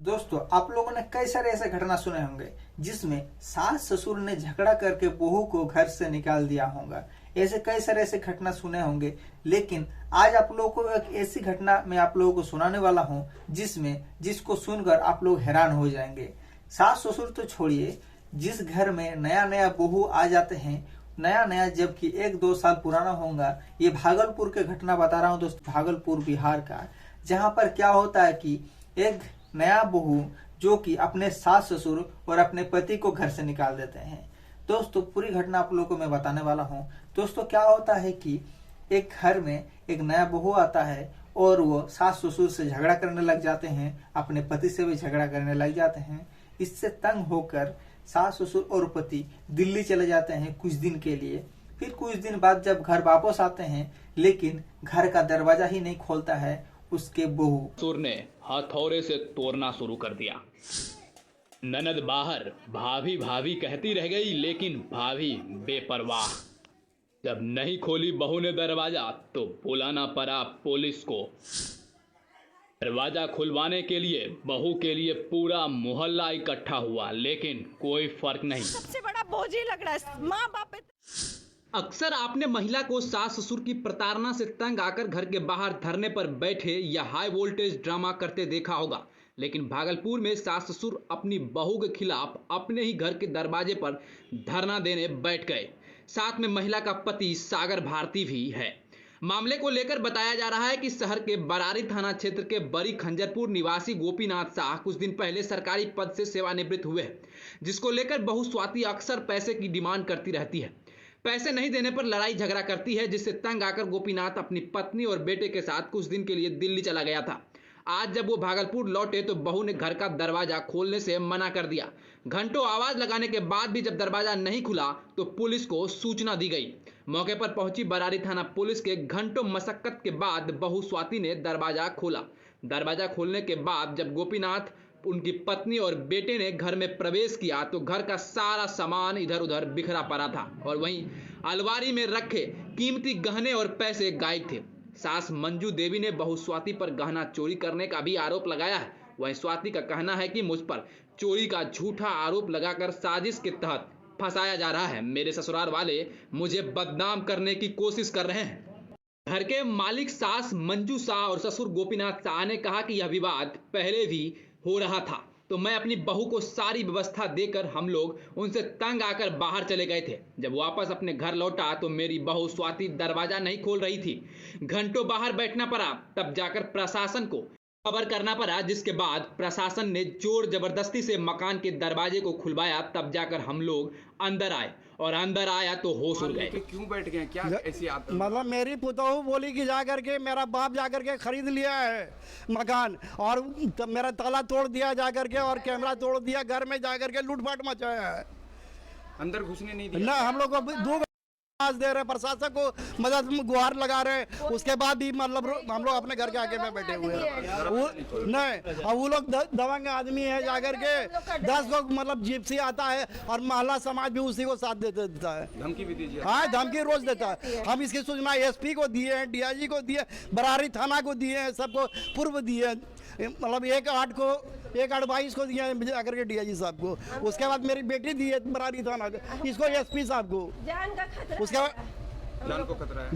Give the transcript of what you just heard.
दोस्तों, आप लोगों ने कई सारे ऐसे घटना सुने होंगे जिसमें सास ससुर ने झगड़ा करके बहू को घर से निकाल दिया होगा। ऐसे कई सारे ऐसे घटना सुने होंगे, लेकिन आज आप लोगों को एक ऐसी घटना मैं आप लोगों को सुनाने वाला हूं जिसको सुनकर आप लोग हैरान हो जाएंगे। सास ससुर तो छोड़िए, जिस घर में नया नया बहू आ जाते हैं, नया जबकि 1-2 साल पुराना होगा। ये भागलपुर के घटना बता रहा हूँ दोस्तों, भागलपुर बिहार का, जहाँ पर क्या होता है कि एक नया बहू जो कि अपने सास ससुर और अपने पति को घर से निकाल देते हैं। दोस्तों, पूरी घटना आप लोगों को मैं बताने वाला हूं। दोस्तों, क्या होता है कि एक घर में एक नया बहू आता है और वो सास ससुर से झगड़ा करने लग जाते हैं, अपने पति से भी झगड़ा करने लग जाते हैं। इससे तंग होकर सास ससुर और पति दिल्ली चले जाते हैं कुछ दिन के लिए। फिर कुछ दिन बाद जब घर वापस आते हैं, लेकिन घर का दरवाजा ही नहीं खोलता है उसके बहू। ससुर ने हथौड़े से तोड़ना शुरू कर दिया। ननद बाहर भाभी भाभी कहती रह गई, लेकिन भाभी बेपरवाह। जब नहीं खोली बहू ने दरवाजा तो बुलाना पड़ा पुलिस को। दरवाजा खुलवाने के लिए बहू के लिए पूरा मोहल्ला इकट्ठा हुआ, लेकिन कोई फर्क नहीं। सबसे बड़ा बोझ ही लग रहा है माँ बाप। अक्सर आपने महिला को सास ससुर की प्रताड़ना से तंग आकर घर के बाहर धरने पर बैठे या हाई वोल्टेज ड्रामा करते देखा होगा, लेकिन भागलपुर में सास ससुर अपनी बहू के खिलाफ अपने ही घर के दरवाजे पर धरना देने बैठ गए। साथ में महिला का पति सागर भारती भी है। मामले को लेकर बताया जा रहा है कि शहर के बरारी थाना क्षेत्र के बड़ी खंजरपुर निवासी गोपीनाथ शाह कुछ दिन पहले सरकारी पद से सेवानिवृत्त हुए हैं, जिसको लेकर बहू स्वाति अक्सर पैसे की डिमांड करती रहती है। पैसे नहीं देने पर लड़ाई झगड़ा करती है, जिससे तंग आकर गोपीनाथ अपनी पत्नी और बेटे के साथ कुछ दिन के लिए दिल्ली चला गया था। आज जब वो भागलपुर लौटे तो बहू ने घर का दरवाजा खोलने से मना कर दिया। घंटों आवाज लगाने के बाद भी जब दरवाजा नहीं खुला तो पुलिस को सूचना दी गई। मौके पर पहुंची बरारी थाना पुलिस के घंटों मशक्कत के बाद बहू स्वाति ने दरवाजा खोला। दरवाजा खोलने के बाद जब गोपीनाथ, उनकी पत्नी और बेटे ने घर में प्रवेश किया तो घर का सारा सामान इधर उधर बिखरा पड़ा था और वहीं अलमारी में रखे कीमती गहने और पैसे गायब थे। सास मंजू देवी ने बहू स्वाति पर गहना चोरी करने का भी आरोप लगाया है। वहीं स्वाति का कहना है कि मुझ पर चोरी का झूठा आरोप लगाकर साजिश के तहत फंसाया जा रहा है। मेरे ससुराल वाले मुझे बदनाम करने की कोशिश कर रहे हैं। घर के मालिक सास मंजू शाह और ससुर गोपीनाथ शाह ने कहा कि यह विवाद पहले भी हो रहा था, तो मैं अपनी बहू को सारी व्यवस्था देकर हम लोग उनसे तंग आकर बाहर चले गए थे। जब वापस अपने घर लौटा तो मेरी बहू स्वाति दरवाजा नहीं खोल रही थी। घंटों बाहर बैठना पड़ा, तब जाकर प्रशासन को खबर करना पड़ा, जिसके बाद प्रशासन ने जोर जबरदस्ती से मकान के दरवाजे को खुलवाया। तब जाकर हम लोग अंदर आए और अंदर आया तो होश उड़ गए। क्यों बैठ गए, क्या ऐसी आदत? मतलब मेरी पुतोहू बोली कि जा करके मेरा बाप जा करके खरीद लिया है मकान, और मेरा ताला तोड़ दिया जा करके और कैमरा तोड़ दिया, घर में जा करके लूटपाट मचाया है। अंदर घुसने नहीं दिया ना, हम लोग को दो दे रहे, प्रशासन को मदद में गुहार लगा रहे, उसके बाद भी मतलब हम लोग अपने घर के आगे में बैठे हुए हैं। नहीं, अब वो लोग दबंग आदमी है, जाकर के 10 लोग मतलब जिप्सी आता है और महिला समाज भी उसी को साथ देता है। धमकी भी दीजिए। हाँ, धमकी रोज देता है। हम इसकी सूचना एसपी को दिए हैं, डीआईजी को दिए, बरारी थाना को दिए हैं, सबको पूर्व दिए, मतलब 1/8 को दिया है जाकर के डीआईजी साहब को। उसके बाद मेरी बेटी दी है बरारी थाना को, इसको एसपी साहब को। जान का खतरा, उसके बाद जान को खतरा है।